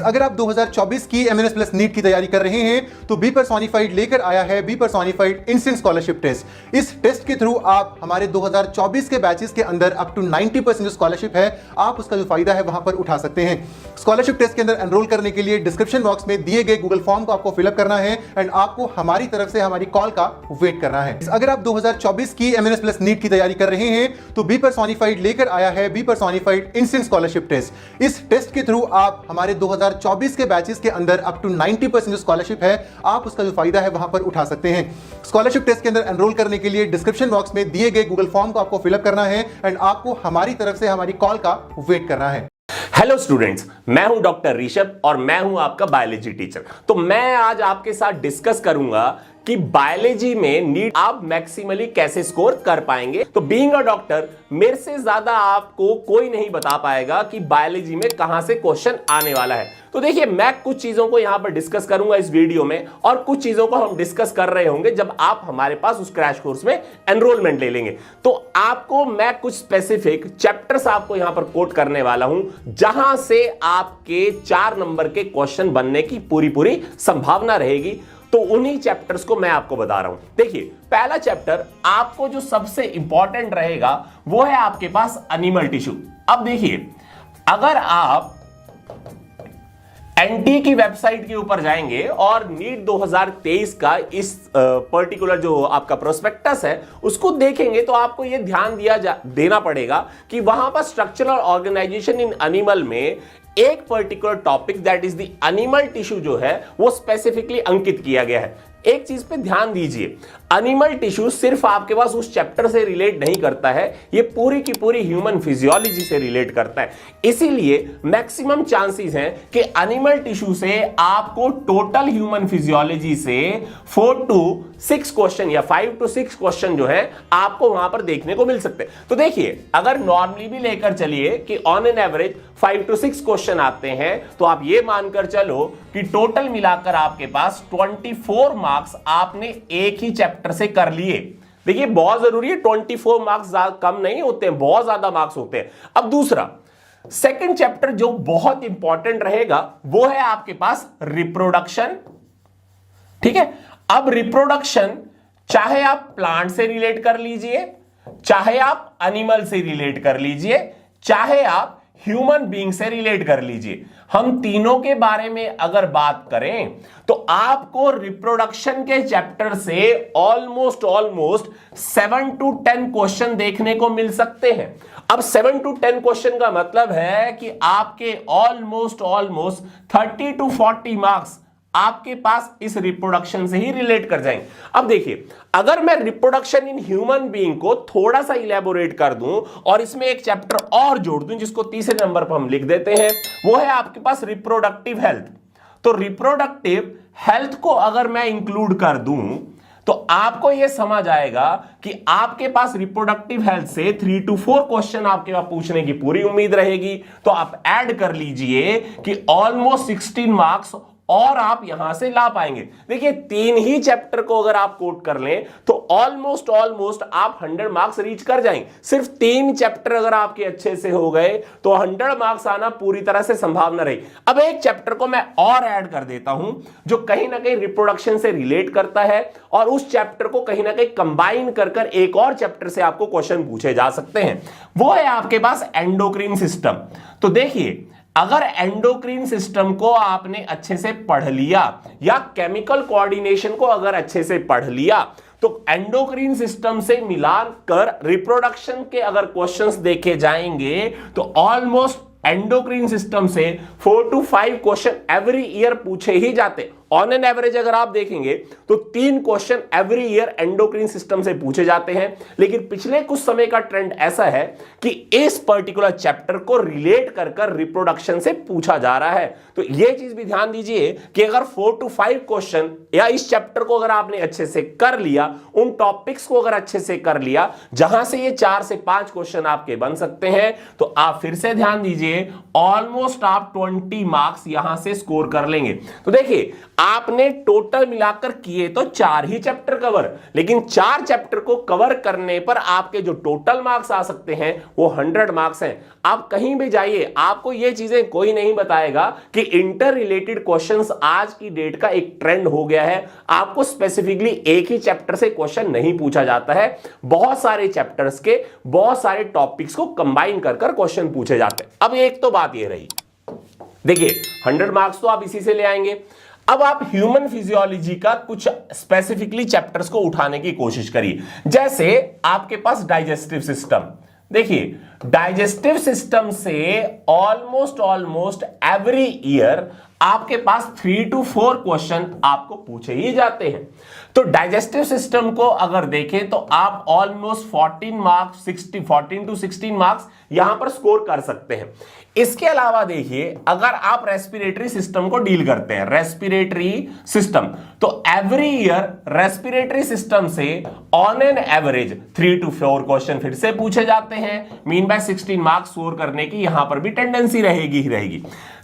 अगर आप 2024 की एमएनएस प्लस नीट की तैयारी कर रहे हैं तो बी पर्सोनिफाइड लेकर आया है B personified instant scholarship test. इस टेस्ट के थ्रू आप हमारे 2024 के बैचेस के अंदर अप टू 90% स्कॉलरशिप है, आप उसका जो फायदा है वहां पर उठा सकते हैं। स्कॉलरशिप टेस्ट के अंदर एनरोल करने के लिए डिस्क्रिप्शन बॉक्स में दिए गए गूगल फॉर्म को आपको फिलअप करना है एंड आपको हमारी तरफ से हमारी कॉल का वेट करना है। अगर आप 2024 की एमएनएस प्लस नीट की तैयारी कर रहे हैं तो बी पर्सोनिफाइड लेकर आया है B personified instant scholarship test. इस टेस्ट के थ्रू आप हमारे 2024 के बैचेस के अंदर अप टू 90% स्कॉलरशिप है, आप उसका जो फायदा है वहां पर उठा सकते हैं। स्कॉलरशिप टेस्ट के अंदर एनरोल करने के लिए डिस्क्रिप्शन बॉक्स में दिए गए गूगल फॉर्म को आपको फिलअप करना है एंड आपको हमारी तरफ से हमारी कॉल का वेट करना है। हेलो स्टूडेंट्स, मैं हूं डॉक्टर ऋषभ और मैं हूं आपका बायोलॉजी टीचर। तो मैं आज आपके साथ डिस्कस करूंगा कि बायोलॉजी में नीट आप मैक्सिमली कैसे स्कोर कर पाएंगे। तो बीइंग अ डॉक्टर मेरे से ज्यादा आपको कोई नहीं बता पाएगा कि बायोलॉजी में कहां से क्वेश्चन आने वाला है। तो देखिए, मैं कुछ चीजों को यहां पर डिस्कस करूंगा इस वीडियो में और कुछ चीजों को हम डिस्कस कर रहे होंगे जब आप हमारे पास उस क्रैश कोर्स में एनरोलमेंट ले लेंगे। तो आपको मैं कुछ स्पेसिफिक चैप्टर्स आपको यहां पर कोट करने वाला हूं जहां से आपके 4 नंबर के क्वेश्चन बनने की पूरी संभावना रहेगी। तो उन्हीं चैप्टर्स को मैं आपको बता रहा हूं। देखिए, पहला चैप्टर आपको जो सबसे इंपॉर्टेंट रहेगा वो है आपके पास एनिमल टिश्यू। अब देखिए, अगर आप एनटी की वेबसाइट के ऊपर जाएंगे और नीट 2023 का इस पर्टिकुलर जो आपका प्रोस्पेक्टस है उसको देखेंगे तो आपको यह ध्यान देना पड़ेगा कि वहां पर स्ट्रक्चरल ऑर्गेनाइजेशन इन एनिमल में एक particular topic that is the animal tissue जो है वो स्पेसिफिकली अंकित किया गया है। एक चीज पे ध्यान दीजिए, एनिमल टिश्यू सिर्फ आपके पास उस चैप्टर से रिलेट नहीं करता है, ये पूरी की पूरी ह्यूमन फिजियोलॉजी से रिलेट करता है। इसीलिए मैक्सिमम चांसेस हैं कि एनिमल टिश्यू से आपको टोटल ह्यूमन फिजियोलॉजी से 4 to 6 क्वेश्चन या 5 to 6 क्वेश्चन जो है आपको वहां पर देखने को मिल सकते हैं। तो देखिए, अगर नॉर्मली भी लेकर चलिए कि on an average 5 to 6 question आते हैं तो आप ये मानकर चलो कि टोटल मिलाकर आपके पास 24 मार्क्स आपने एक ही चैप्टर से कर लिए। देखिए, बहुत जरूरी है, 24 मार्क्स कम नहीं होते हैं, बहुत ज्यादा मार्क्स होते हैं। अब दूसरा सेकंड चैप्टर जो बहुत इंपॉर्टेंट रहेगा वो है आपके पास रिप्रोडक्शन। ठीक है, अब रिप्रोडक्शन चाहे आप प्लांट से रिलेट कर लीजिए, चाहे आप एनिमल से रिलेट कर लीजिए, चाहे आप ह्यूमन बीइंग से रिलेट कर लीजिए, हम तीनों के बारे में अगर बात करें तो आपको रिप्रोडक्शन के चैप्टर से ऑलमोस्ट 7 to 10 क्वेश्चन देखने को मिल सकते हैं। अब 7 to 10 क्वेश्चन का मतलब है कि आपके ऑलमोस्ट 30 to 40 मार्क्स आपके पास इस रिप्रोडक्शन से ही रिलेट कर जाएंगे। अब देखिए, अगर मैं रिप्रोडक्शन इन ह्यूमन बीइंग को थोड़ा सा इलेबोरेट कर दूं और इसमें एक चैप्टर और जोड़ दूं जिसको तीसरे नंबर पर हम लिख देते हैं, वो है आपके पास रिप्रोडक्टिव हेल्थ। तो रिप्रोडक्टिव हेल्थ को अगर मैं इंक्लूड कर दूं तो आपको यह समझ आएगा कि आपके पास रिप्रोडक्टिव हेल्थ से 3 to 4 क्वेश्चन आपके पास पूछने की पूरी उम्मीद रहेगी। तो आप ऐड कर लीजिए कि ऑलमोस्ट 16 मार्क्स और आप यहां से ला पाएंगे। देखिए, 3 ही चैप्टर को अगर आप कोट कर लें तो ऑलमोस्ट आप 100 मार्क्स रीच कर जाएंगे। सिर्फ 3 चैप्टर अगर आपके अच्छे से हो गए तो 100 मार्क्स आना पूरी तरह से संभावना रही। अब एक चैप्टर को मैं और ऐड कर देता हूं जो कहीं ना कहीं रिप्रोडक्शन से रिलेट करता है और उस चैप्टर को कहीं ना कहीं कंबाइन कर एक और चैप्टर से आपको क्वेश्चन पूछे जा सकते हैं। वो है आपके पास एंडोक्रीन सिस्टम। तो देखिए, अगर एंडोक्रीन सिस्टम को आपने अच्छे से पढ़ लिया या केमिकल कोऑर्डिनेशन को अगर अच्छे से पढ़ लिया तो एंडोक्रीन सिस्टम से मिलाकर रिप्रोडक्शन के अगर क्वेश्चंस देखे जाएंगे तो ऑलमोस्ट एंडोक्रीन सिस्टम से 4 to 5 क्वेश्चन एवरी ईयर पूछे ही जाते। ऑन एन एवरेज अगर आप देखेंगे तो 3 question every year endocrine system से पूछे जाते हैं। लेकिन पिछले कुछ समय का ट्रेंड ऐसा है कि इस पर्टिकुलर चैप्टर को रिलेट कर रिप्रोडक्शन से पूछा जा रहा है। तो यह चीज भी ध्यान दीजिए कि अगर 4 to 5 क्वेश्चन या इस चैप्टर को अगर आपने अच्छे से कर लिया, उन टॉपिक्स को अगर अच्छे से कर लिया जहां से ये 4 से 5 क्वेश्चन आपके बन सकते हैं, तो आप फिर से ध्यान दीजिए ऑलमोस्ट आप 20 मार्क्स यहां से स्कोर कर लेंगे। तो देखिए, आपने टोटल मिलाकर किए तो 4 ही चैप्टर कवर, लेकिन 4 चैप्टर को कवर करने पर आपके जो टोटल मार्क्स आ सकते हैं वो 100 मार्क्स हैं। आप कहीं भी जाइए, आपको ये चीजें कोई नहीं बताएगा कि इंटर रिलेटेड क्वेश्चंस आज की डेट का एक ट्रेंड हो गया है। आपको स्पेसिफिकली एक ही चैप्टर से क्वेश्चन नहीं पूछा जाता है, बहुत सारे चैप्टर्स के बहुत सारे टॉपिक्स को कंबाइन कर क्वेश्चन पूछे जाते हैं। अब एक तो बात ये रही, देखिए 100 मार्क्स तो आप इसी से ले आएंगे। अब आप ह्यूमन फिजियोलॉजी का कुछ स्पेसिफिकली चैप्टर्स को उठाने की कोशिश करिए। जैसे आपके पास डाइजेस्टिव सिस्टम, देखिए डाइजेस्टिव सिस्टम से ऑलमोस्ट एवरी ईयर आपके पास 3 to 4 क्वेश्चन आपको पूछे ही जाते हैं। तो डाइजेस्टिव सिस्टम को अगर देखें तो आप ऑलमोस्ट 14 to 16 मार्क्स यहां पर स्कोर कर सकते हैं। इसके अलावा देखिए, अगर आप रेस्पिरेटरी सिस्टम को डील करते हैं, रेस्पिरेटरी सिस्टम, तो एवरी ईयर रेस्पिरेटरी सिस्टम से on an average 3 to 4 question फिर से पूछे जाते हैं। मीन बाय 16 मार्क्स स्कोर करने की यहां पर भी टेंडेंसी रहेगी ही रहेगी।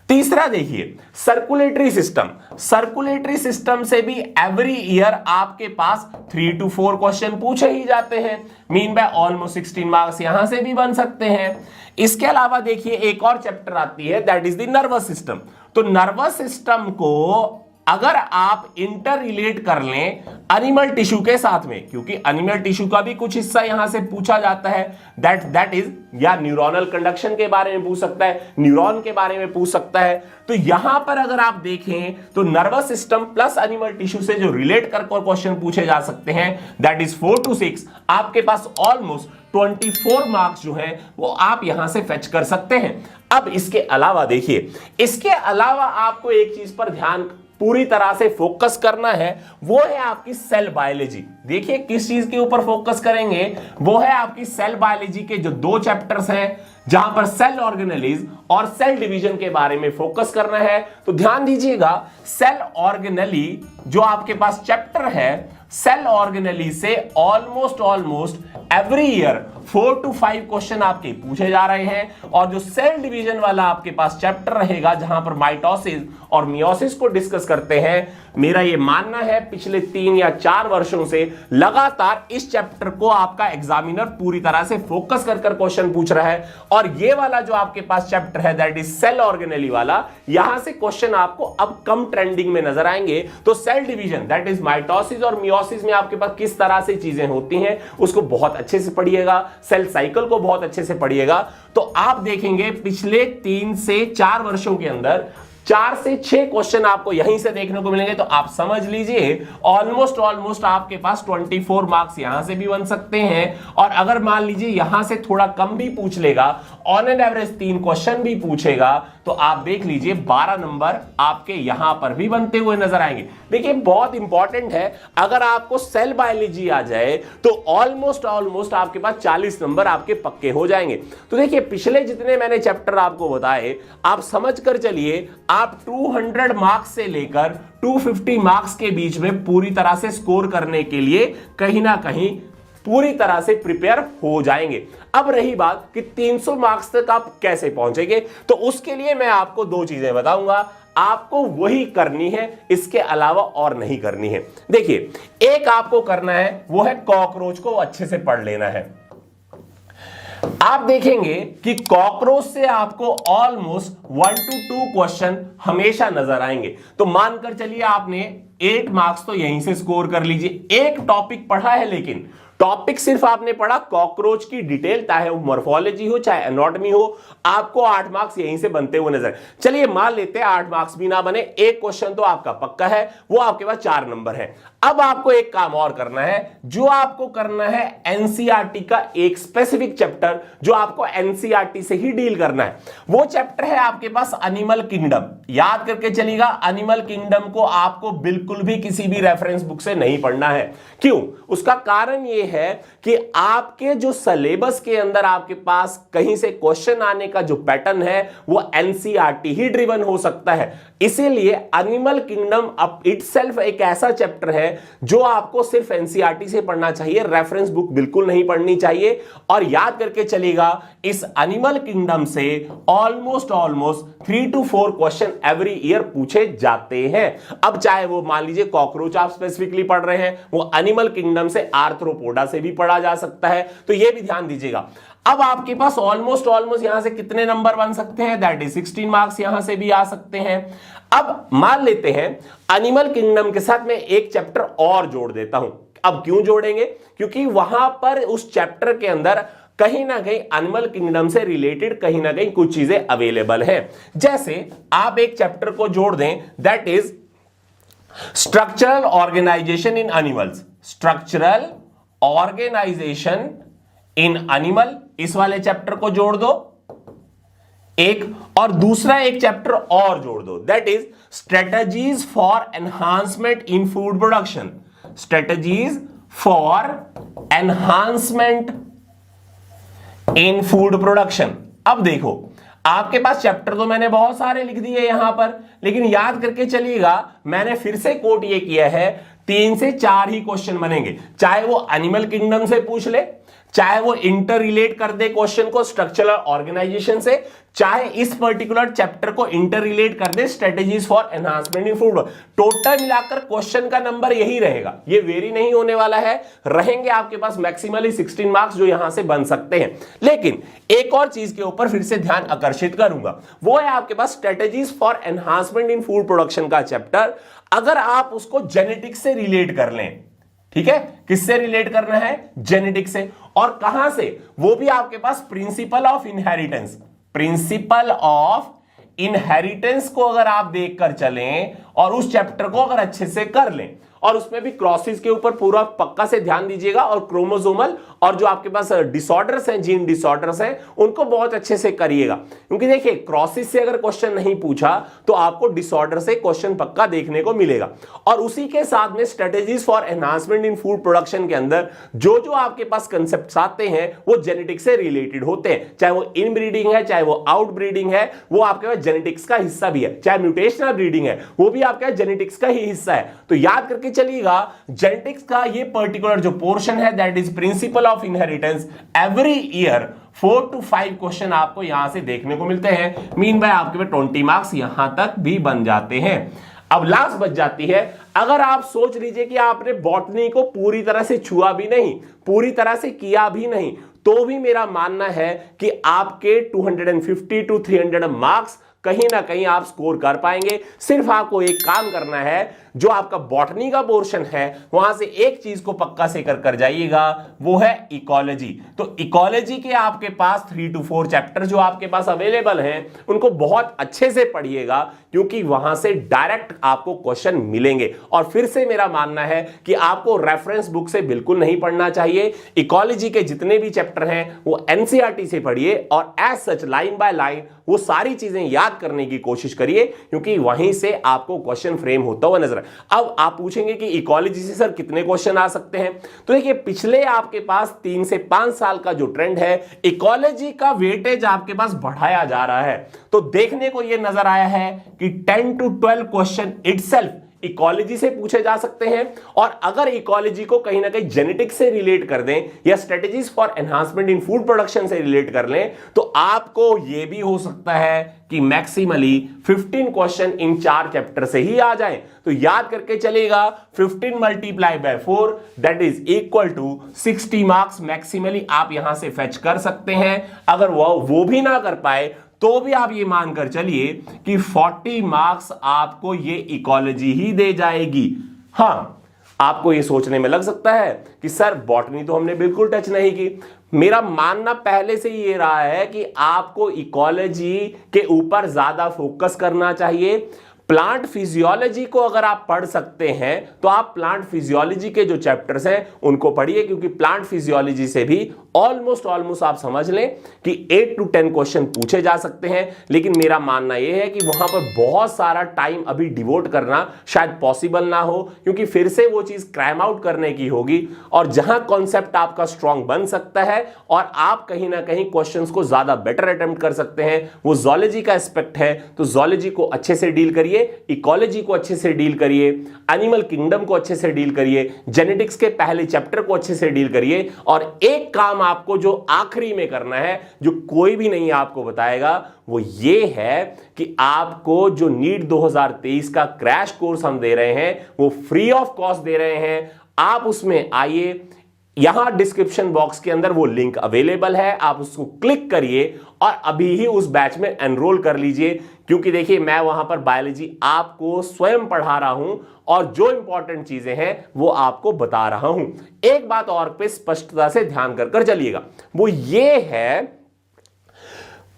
तीसरा देखिए सर्कुलेटरी सिस्टम, सर्कुलेटरी सिस्टम से भी एवरी ईयर आपके पास 3 to 4 क्वेश्चन पूछे ही जाते हैं। मीन बाय ऑलमोस्ट 16 मार्क्स यहां से भी बन सकते हैं। इसके अलावा देखिए एक और चैप्टर आती है, that is the nervous system. तो नर्वस सिस्टम को अगर आप इंटर रिलेट कर लें एनिमल टिश्यू के साथ में, क्योंकि एनिमल टिश्यू का भी कुछ हिस्सा यहां से पूछा जाता है, दैट इज या न्यूरोनल कंडक्शन के बारे में पूछ सकता है, न्यूरॉन के बारे में पूछ सकता है। तो यहां पर अगर आप देखें तो nervous system plus animal tissue से जो रिलेट कर क्वेश्चन पूछे जा सकते हैं, दैट इज 4 to 6। आपके पास ऑलमोस्ट 24 मार्क्स जो है वो आप यहां से फेच कर सकते हैं। अब इसके अलावा देखिए, इसके अलावा आपको एक चीज पर ध्यान पूरी तरह से फोकस करना है, वो है आपकी सेल बायोलॉजी। देखिए किस चीज के ऊपर फोकस करेंगे, वो है आपकी सेल बायोलॉजी के जो 2 चैप्टर्स हैं, जहां पर सेल ऑर्गेनेलिज और सेल डिवीजन के बारे में फोकस करना है। तो ध्यान दीजिएगा, सेल ऑर्गेनेली जो आपके पास चैप्टर है, सेल ऑर्गेनेली से almost every year 4 to 5 question आपके पूछे जा रहे हैं। और जो सेल डिवीजन वाला आपके पास चैप्टर रहेगा, जहां पर माइटोसिस और मियोसिस को डिस्कस करते हैं, मेरा यह मानना है पिछले 3 या 4 वर्षों से लगातार इस चैप्टर को आपका एग्जामिनर पूरी तरह से फोकस कर क्वेश्चन पूछ रहा है। और ये वाला जो आपके पास चैप्टर है, दैट इज सेल ऑर्गेनेली वाला, यहां से क्वेश्चन आपको अब कम ट्रेंडिंग में नजर आएंगे। तो cell division, that is mitosis और मियोसिस में आपके पास किस तरह से चीजें होती हैं, उसको बहुत अच्छे से पढ़िएगा। सेल साइकिल को बहुत अच्छे से पढ़िएगा। तो आप देखेंगे पिछले 3 से 4 वर्षों के अंदर 4 से 6 क्वेश्चन आपको यहीं से देखने को मिलेंगे। तो आप समझ लीजिए ऑलमोस्ट आपके पास 24 मार्क्स यहां से भी बन सकते हैं। और अगर मान लीजिए यहां से थोड़ा कम भी पूछ लेगा, ऑन एन एवरेज 3 क्वेश्चन भी पूछेगा, तो आप देख लीजिए 12 नंबर आपके यहां पर भी बनते हुए नजर आएंगे। देखिए बहुत इंपॉर्टेंट है, अगर आपको सेल बायोलॉजी आ जाए तो ऑलमोस्ट आपके पास 40 नंबर आपके पक्के हो जाएंगे। तो देखिए पिछले जितने मैंने चैप्टर आपको बताए, आप समझ कर चलिए, आप 200 मार्क्स से लेकर 250 मार्क्स के बीच में पूरी तरह से स्कोर करने के लिए कहीं ना कहीं पूरी तरह से प्रिपेयर हो जाएंगे। अब रही बात कि 300 मार्क्स तक आप कैसे पहुंचेंगे, तो उसके लिए मैं आपको 2 चीजें बताऊंगा। आपको वही करनी है, इसके अलावा और नहीं करनी है। देखिए एक आपको करना है, वो है कॉकरोच को अच्छे से पढ़ लेना है। आप देखेंगे कि कॉकरोच से आपको ऑलमोस्ट 1 to 2 क्वेश्चन हमेशा नजर आएंगे। तो मानकर चलिए आपने 8 मार्क्स तो यहीं से स्कोर कर लीजिए। एक टॉपिक पढ़ा है, लेकिन टॉपिक सिर्फ आपने पढ़ा कॉकरोच की डिटेल, चाहे वो मॉर्फोलॉजी हो चाहे एनाटॉमी हो, आपको 8 मार्क्स यहीं से बनते हुए नजर। चलिए मान लेते हैं 8 मार्क्स भी ना बने, एक क्वेश्चन तो आपका पक्का है, वो आपके पास 4 नंबर है। अब आपको एक काम और करना है, जो आपको करना है एनसीईआरटी का एक स्पेसिफिक चैप्टर जो आपको एनसीईआरटी से ही डील करना है। वो चैप्टर है आपके पास एनिमल किंगडम। याद करके चलिएगा, एनिमल किंगडम को आपको बिल्कुल भी किसी भी रेफरेंस बुक से नहीं पढ़ना है। क्यों? उसका कारण यह है कि आपके जो सिलेबस के अंदर आपके पास कहीं से क्वेश्चन आने का जो पैटर्न है वो एनसीईआरटी ही ड्रिवन हो सकता है। इसीलिए एनिमल किंगडम अब इटसेल्फ एक ऐसा चैप्टर है जो आपको सिर्फ एनसीईआरटी से पढ़ना चाहिए, रेफरेंस बुक बिल्कुल नहीं पढ़नी चाहिए। और याद करके चलेगा इस एनिमल किंगडम से almost 3 to 4 question every year पूछे जाते हैं। अब चाहे वो मान लीजिए कॉकरोच आप स्पेसिफिकली पढ़ रहे हैं, वो एनिमल किंगडम से आर्थ्रोपोडा से भी पढ़ा जा सकता है, तो ये भी ध्यान दीजिएगा। अब आपके पास ऑलमोस्ट यहां से कितने नंबर बन सकते हैं, दैट इज 16 मार्क्स यहां से भी आ सकते हैं। अब मान लेते हैं एनिमल किंगडम के साथ मैं एक चैप्टर और जोड़ देता हूं। अब क्यों जोड़ेंगे, क्योंकि वहां पर उस चैप्टर के अंदर कहीं ना कहीं एनिमल किंगडम से रिलेटेड कहीं ना कहीं कुछ चीजें अवेलेबल हैं। जैसे आप एक चैप्टर को जोड़ दें, that is structural organisation in animals, structural organisation in animal, इस वाले चैप्टर को जोड़ दो एक, और दूसरा एक चैप्टर और जोड़ दो, that is strategies for enhancement in food production, strategies for enhancement in food production. अब देखो आपके पास चैप्टर तो मैंने बहुत सारे लिख दिए यहां पर, लेकिन याद करके चलिएगा मैंने फिर से कोट ये किया है 3 से 4 ही क्वेश्चन बनेंगे, चाहे वो एनिमल किंगडम से पूछ ले, चाहे वो इंटर रिलेट कर दे क्वेश्चन को स्ट्रक्चरल ऑर्गेनाइजेशन से, चाहे इस पर्टिकुलर चैप्टर को इंटर रिलेट कर दे strategies for enhancement in food. Total मिलाकर क्वेश्चन का नंबर यही रहेगा, ये वेरी नहीं होने वाला है, रहेंगे आपके पास मैक्सिमली 16 मार्क्स जो यहां से बन सकते हैं। लेकिन एक और चीज के ऊपर फिर से ध्यान आकर्षित करूंगा, वो है आपके पास strategies for enhancement in food production का चैप्टर। अगर आप उसको जेनेटिक्स से रिलेट कर लें, ठीक है, किससे रिलेट करना है, जेनेटिक्स से, और कहां से, वो भी आपके पास principle of inheritance, principle of inheritance को अगर आप देखकर चलें और उस चैप्टर को अगर अच्छे से कर लें, और उसमें भी क्रॉसिस के ऊपर पूरा पक्का से ध्यान दीजिएगा, और क्रोमोसोमल और जो आपके पास डिसऑर्डर्स हैं, जीन डिसऑर्डर्स हैं, उनको बहुत अच्छे से करिएगा। क्योंकि देखिए क्रॉसिस से अगर क्वेश्चन नहीं पूछा तो आपको डिसऑर्डर से क्वेश्चन पक्का देखने को मिलेगा। और उसी के साथ में strategies for enhancement in food production के अंदर जो जो आपके पास कंसेप्ट आते हैं वो जेनेटिक्स से रिलेटेड होते हैं, चाहे वो इन ब्रीडिंग है, चाहे वो आउट ब्रीडिंग है, वो आपके पास जेनेटिक्स का हिस्सा भी है, चाहे म्यूटेशनल ब्रीडिंग है, वो भी आपके जेनेटिक्स का ही हिस्सा है। तो याद करके चलिएगा जेनेटिक्स का ये पर्टिकुलर जो पोर्शन है that is principal of inheritance, every year 4 to 5 question आपको यहां से देखने को मिलते हैं। मीन बाय आपके पास 20 मार्क्स यहां तक भी बन जाते हैं। अब लास्ट बच जाती है, अगर आप सोच लीजिए कि आपने बॉटनी को पूरी तरह से छुआ भी नहीं, पूरी तरह से किया भी नहीं, तो भी मेरा मानना है कि आपके 250 to 300 मार्क्स कहीं ना कहीं आप स्कोर कर पाएंगे। सिर्फ आपको एक काम करना है, जो आपका बॉटनी का पोर्शन है वहां से एक चीज को पक्का से कर जाइएगा, वो है इकोलॉजी। तो इकोलॉजी के आपके पास 3 to 4 चैप्टर जो आपके पास अवेलेबल हैं उनको बहुत अच्छे से पढ़िएगा, क्योंकि वहां से डायरेक्ट आपको क्वेश्चन मिलेंगे। और फिर से मेरा मानना है कि आपको रेफरेंस बुक से बिल्कुल नहीं पढ़ना चाहिए। इकोलॉजी के जितने भी चैप्टर हैं वो एनसीईआरटी से पढ़िए, और as such line by line वो सारी चीजें याद करने की कोशिश करिए, क्योंकि वहीं से आपको क्वेश्चन फ्रेम होता हुआ नजर। अब आप पूछेंगे कि इकोलॉजी से सर कितने क्वेश्चन आ सकते हैं, तो देखिए पिछले आपके पास 3 से 5 साल का जो ट्रेंड है, इकोलॉजी का वेटेज आपके पास बढ़ाया जा रहा है। तो देखने को यह नजर आया है कि 10 to 12 क्वेश्चन इटसेल्फ इकोलॉजी से पूछे जा सकते हैं। और अगर इकोलॉजी को कहीं ना कहीं जेनेटिक्स से रिलेट कर दें या strategies for enhancement in food production से रिलेट कर लें, तो आपको यह भी हो सकता है कि मैक्सिमली 15 क्वेश्चन इन 4 चैप्टर से ही आ जाए। तो याद करके चलेगा 15 multiply by 4 that is equal to 60 marks maximally आप यहां से फेच कर सकते हैं। अगर वो भी ना कर पाए तो भी आप ये मानकर चलिए कि 40 मार्क्स आपको ये इकोलॉजी ही दे जाएगी। हां, आपको ये सोचने में लग सकता है कि सर बॉटनी तो हमने बिल्कुल टच नहीं की। मेरा मानना पहले से ही ये रहा है कि आपको इकोलॉजी के ऊपर ज्यादा फोकस करना चाहिए। प्लांट फिजियोलॉजी को अगर आप पढ़ सकते हैं तो आप प्लांट फिजियोलॉजी के जो चैप्टर्स हैं उनको पढ़िए, क्योंकि प्लांट फिजियोलॉजी से भी ऑलमोस्ट आप समझ लें कि 8 to 10 क्वेश्चन पूछे जा सकते हैं, लेकिन मेरा मानना यह है कि वहां पर बहुत सारा टाइम अभी डिवोट करना शायद पॉसिबल ना हो, क्योंकि फिर से वो चीज क्रैम आउट करने की होगी। और जहां कॉन्सेप्ट आपका स्ट्रांग बन सकता है और आप कहीं ना कहीं क्वेश्चंस को ज्यादा बेटर अटेम्प्ट कर सकते हैं, वो ज़ूलॉजी का एस्पेक्ट है। तो ज़ूलॉजी को अच्छे से डील करिए, इकोलॉजी को अच्छे से डील करिए, एनिमल किंगडम को अच्छे से डील करिए, जेनेटिक्स के पहले चैप्टर को अच्छे से डील करिए। और एक काम आपको जो आखिरी में करना है, जो कोई भी नहीं आपको बताएगा, वो ये है कि आपको जो नीट 2023 का क्रैश कोर्स हम दे रहे हैं वो फ्री ऑफ कॉस्ट दे रहे हैं। आप उसमें आइए, यहां डिस्क्रिप्शन बॉक्स के अंदर वो लिंक अवेलेबल है, आप उसको क्लिक करिए और अभी ही उस बैच में एनरोल कर लीजिए। क्योंकि देखिए, मैं वहां पर बायोलॉजी आपको स्वयं पढ़ा रहा हूं और जो इंपॉर्टेंट चीजें हैं वो आपको बता रहा हूं। एक बात और पे स्पष्टता से ध्यान कर चलिएगा, वो ये है,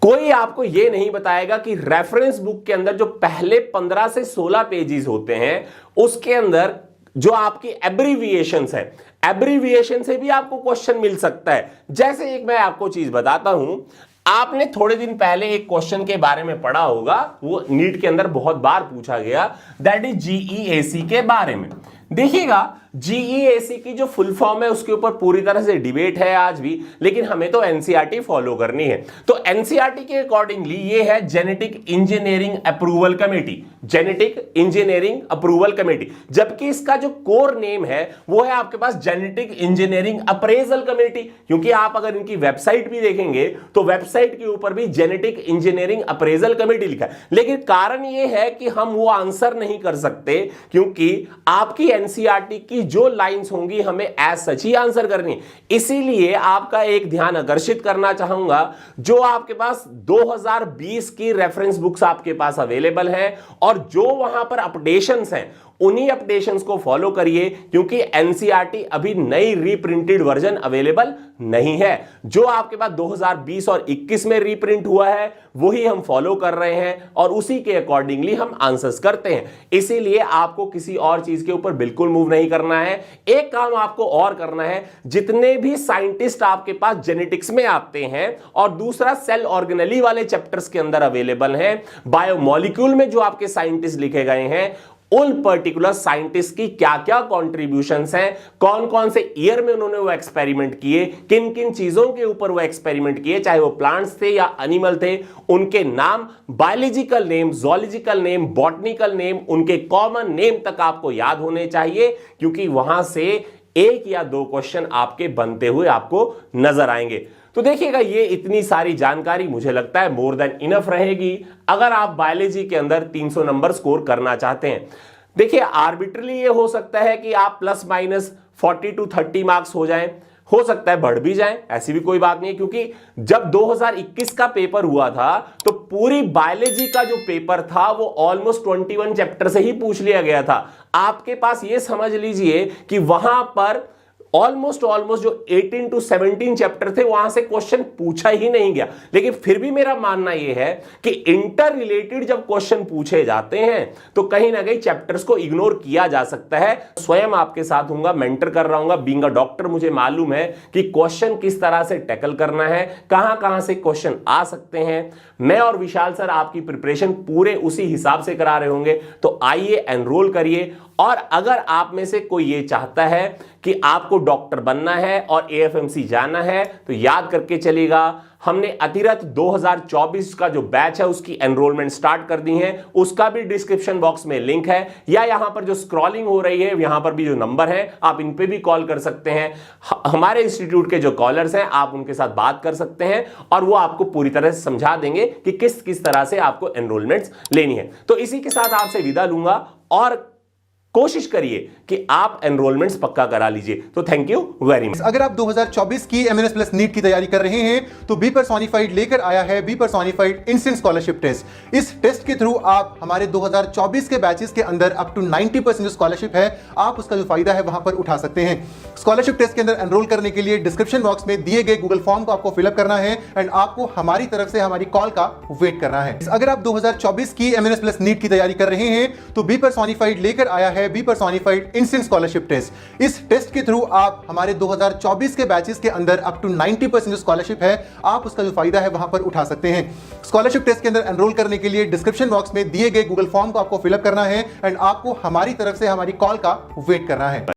कोई आपको यह नहीं बताएगा कि रेफरेंस बुक के अंदर जो पहले 15 से 16 पेजेस होते हैं उसके अंदर जो आपकी एब्रीविएशंस है, एब्रीविएशन से भी आपको क्वेश्चन मिल सकता है। जैसे एक मैं आपको चीज बताता हूं, आपने थोड़े दिन पहले एक क्वेश्चन के बारे में पढ़ा होगा, वो नीट के अंदर बहुत बार पूछा गया, दैट इज जीईएसी के बारे में। देखिएगा, जीईएसी की जो फुल फॉर्म है उसके ऊपर पूरी तरह से डिबेट है आज भी, लेकिन हमें तो एनसीईआरटी फॉलो करनी है। तो एनसीईआरटी के अकॉर्डिंगली ये है genetic engineering approval committee, genetic engineering approval committee, जबकि इसका जो कोर नेम है वो है आपके पास जेनेटिक इंजीनियरिंग अप्रेजल कमेटी। क्योंकि आप अगर इनकी वेबसाइट भी देखेंगे तो वेबसाइट के ऊपर भी जेनेटिक इंजीनियरिंग अप्रेजल कमेटी लिखा है। लेकिन कारण ये है कि हम वो आंसर नहीं कर सकते, क्योंकि आपकी एनसीईआरटी की जो लाइंस होंगी हमें एज सच ही आंसर करनी। इसीलिए आपका एक ध्यान आकर्षित करना चाहूंगा, जो आपके पास 2020 की रेफरेंस बुक्स आपके पास अवेलेबल है और जो वहां पर अपडेशंस हैं उन्हीं अपडेशंस को फॉलो करिए, क्योंकि एनसीईआरटी अभी नई रीप्रिंटेड वर्जन अवेलेबल नहीं है। जो आपके पास 2020 और 21 में रीप्रिंट हुआ है वही हम फॉलो कर रहे हैं और उसी के अकॉर्डिंगली हम आंसर्स करते हैं। इसीलिए आपको किसी और चीज के ऊपर बिल्कुल मूव नहीं करना है। एक काम आपको और करना है, जितने भी साइंटिस्ट आपके पास जेनेटिक्स में आते हैं और दूसरा सेल ऑर्गेनेली वाले चैप्टर्स के अंदर अवेलेबल है, बायोमोलिक्यूल में जो आपके साइंटिस्ट लिखे गए हैं, उन पर्टिकुलर साइंटिस्ट की क्या क्या कॉन्ट्रीब्यूशंस हैं, कौन कौन से ईयर में उन्होंने वो एक्सपेरिमेंट किए, किन किन चीजों के ऊपर वो एक्सपेरिमेंट किए, चाहे वो प्लांट्स थे या एनिमल थे, उनके नाम, biological name, zoological name, botanical name, उनके कॉमन नेम तक आपको याद होने चाहिए, क्योंकि वहां से एक या दो क्वेश्चन आपके बनते हुए आपको नजर आएंगे। तो देखिएगा, ये इतनी सारी जानकारी मुझे लगता है मोर देन इनफ रहेगी अगर आप बायोलॉजी के अंदर 300 नंबर स्कोर करना चाहते हैं। देखिए, आर्बिट्रली ये हो सकता है कि आप प्लस माइनस 40 to 30 मार्क्स हो जाएं, हो सकता है बढ़ भी जाएं, ऐसी भी कोई बात नहीं है। क्योंकि जब 2021 का पेपर हुआ था तो पूरी बायोलॉजी का जो पेपर था वो ऑलमोस्ट 21 चैप्टर से ही पूछ लिया गया था। आपके पास ये समझ लीजिए कि वहां पर ऑलमोस्ट जो 18 to 17 चैप्टर थे वहां से क्वेश्चन पूछा ही नहीं गया। लेकिन फिर भी मेरा मानना यह है कि इंटर रिलेटेड जब क्वेश्चन पूछे जाते हैं तो कहीं ना कहीं चैप्टर्स को इग्नोर किया जा सकता है। स्वयं आपके साथ हूंगा, मेंटर कर रहा हूंगा, बीइंग अ डॉक्टर मुझे मालूम है कि क्वेश्चन किस तरह से टैकल करना है, कहां से क्वेश्चन आ सकते हैं। मैं और विशाल सर आपकी प्रिपरेशन पूरे उसी हिसाब से करा रहे होंगे। तो आइए, एनरोल करिए। और अगर आप में से कोई ये चाहता है कि आपको डॉक्टर बनना है और एएफएमसी जाना है तो याद करके चलिएगा, हमने अतिरथ 2024 का जो बैच है उसकी एनरोलमेंट स्टार्ट कर दी है। उसका भी डिस्क्रिप्शन बॉक्स में लिंक है, या यहां पर जो स्क्रॉलिंग हो रही है यहां पर भी जो नंबर है आप इन पे भी कॉल कर सकते हैं। हमारे इंस्टीट्यूट के जो कॉलर्स हैं आप उनके साथ बात कर सकते हैं और वो आपको पूरी तरह से समझा देंगे कि किस तरह से आपको एनरोलमेंट्स लेनी है। तो इसी के साथ आपसे विदा लूंगा और कोशिश करिए कि आप एनरोलमेंट्स पक्का करा लीजिए। तो थैंक यू वेरी मच। अगर आप 2024 की एमएनएस प्लस नीट की तैयारी कर रहे हैं तो बी पर्सोनिफाइड लेकर आया है B personified instant scholarship test. इस टेस्ट के थ्रू आप हमारे 2024 के बैचेस के अंदर अप टू 90% स्कॉलरशिप है, आप उसका जो फायदा है वहां पर उठा सकते हैं। स्कॉलरशिप टेस्ट के अंदर एनरोल करने के लिए डिस्क्रिप्शन बॉक्स में दिए गए गूगल फॉर्म को आपको फिलअप करना है एंड आपको हमारी तरफ से हमारी कॉल का वेट करना है। अगर आप 2024 की एमएनएस प्लस नीट की तैयारी कर रहे हैं तो बी पर्सोनिफाइड लेकर आया है है B personified instant scholarship test. इस टेस्ट के थ्रू आप हमारे 2024 के बैचेस के अंदर अप टू 90% जो स्कॉलरशिप है आप उसका जो फायदा है वहां पर उठा सकते हैं। स्कॉलरशिप टेस्ट के अंदर एनरोल करने के लिए डिस्क्रिप्शन बॉक्स में दिए गए गूगल फॉर्म को आपको फिलअप करना है एंड आपको हमारी तरफ से हमारी कॉल का वेट करना है।